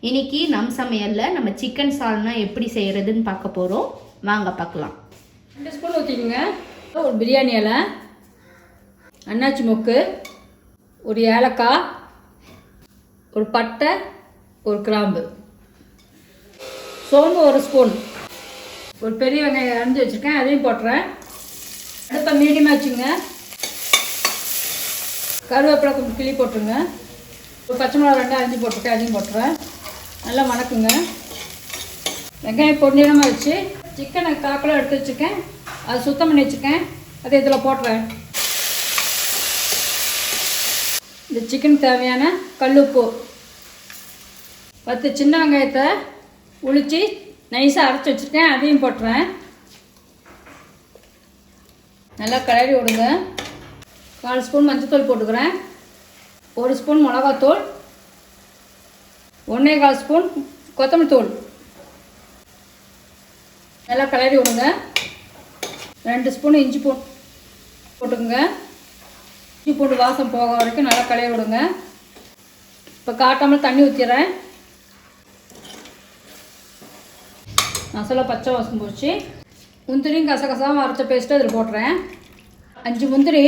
இன்னைக்கு நம் சமையலில் நம்ம சிக்கன் சால்னா எப்படி செய்கிறதுன்னு பார்க்க போகிறோம். வாங்க பார்க்கலாம். 2 ஸ்பூன் ஊற்றிக்கோங்க. ஒரு பிரியாணி இலை, அன்னாச்சி மொக்கு, ஒரு ஏலக்காய், ஒரு பட்டை, ஒரு கிராம்பு, சோம்பு 1 ஸ்பூன், ஒரு பெரிய வெங்காயம் அரைஞ்சி வச்சுருக்கேன், அதையும் போட்டுறேன். அடுப்பை மீடியமாக வச்சுங்க. கருவேப்பிலை கொஞ்சம் கிளி போட்டுருங்க. ஒரு பச்சை மிளகா 2 அரைஞ்சி போட்டிருக்கேன், அதையும் போட்டுறேன். நல்லா வணக்குங்க. வெங்காயம் பொன்னிறமாக வச்சு சிக்கனை 1/4 கிலோ எடுத்து வச்சுருக்கேன், அது சுத்தம் பண்ணி வச்சுருக்கேன், அதை இதில் போட்டுறேன். இந்த சிக்கனுக்கு தேவையான கல்லுப்பு, 10 சின்ன வெங்காயத்தை உளித்து நைஸாக அரைச்சி வச்சுருக்கேன், அதையும் போட்டுறேன். நல்லா கிளறி விடுங்க. 4 ஸ்பூன் மஞ்சள்தூள் போட்டுக்கிறேன், 1 ஸ்பூன் மிளகாத்தூள், 1/4 ஸ்பூன் கொத்தமல்லி தூள். நல்லா கிளறி விடுங்க. 2 ஸ்பூன் இஞ்சி பூண்டு போட்டுக்கோங்க. இஞ்சி பூண்டு வாசம் போக வரைக்கும் நல்லா கிளறி விடுங்க. இப்போ காட்டாமல் தண்ணி ஊற்றிடுறேன். மசாலா பச்சை வாசம் போச்சு. முந்திரியும் கசகசாவும் அரைச்ச பேஸ்ட்டு அதில் போட்டுறேன். 5 முந்திரி,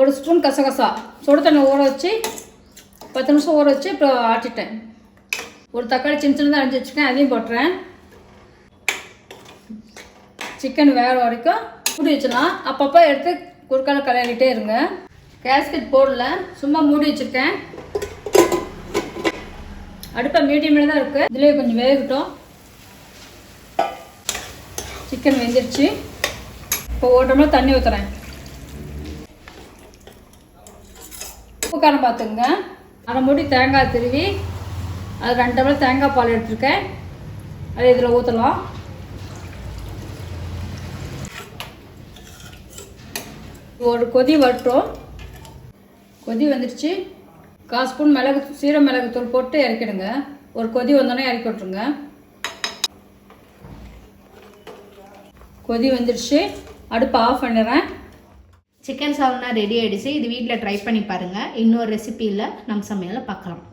1 ஸ்பூன் கசகசா சுடு தண்ணி ஊற வச்சு 10 நிமிஷம் ஊற வச்சு இப்போ ஆட்டிட்டேன். ஒரு தக்காளி சின்ன சின்னதாக அரைஞ்சி வச்சுருக்கேன், அதையும் போட்டுறேன். சிக்கன் வேறு வரைக்கும் மூடி வச்சிடலாம். அப்பப்போ எடுத்து குறுக்கால கலரிட்டே இருங்க. கேஸ்கெட் போடல, சும்மா மூடி வச்சுருக்கேன். அடுப்பை மீடியமில் தான் இருக்குது, இதுலேயே கொஞ்சம் வேகட்டும். சிக்கன் வெந்துருச்சு. இப்போ 1 டம்ளர் தண்ணி ஊற்றுறேன். உப்பு காரம் பார்த்துங்க. 1/2 மூடி தேங்காய் திருவி அது 2 டம்ளர் தேங்காய் பால் எடுத்துருக்கேன், அதை இதில் ஊற்றலாம். ஒரு கொதி வரட்டும். கொதி வந்துடுச்சு. 1/4 ஸ்பூன் சீரக மிளகுத்தூள் போட்டு இறக்கிடுங்க. ஒரு கொதி வந்தோடனே இறக்கி விட்ருங்க. கொதி வந்துடுச்சு. அடுப்பு ஆஃப் பண்ணிடுறேன். சிக்கன் சால்னா ரெடி ஆகிடுச்சு. இது வீட்டில் ட்ரை பண்ணி பாருங்கள். இன்னொரு ரெசிபியில் நம் சமையலை பார்க்கலாம்.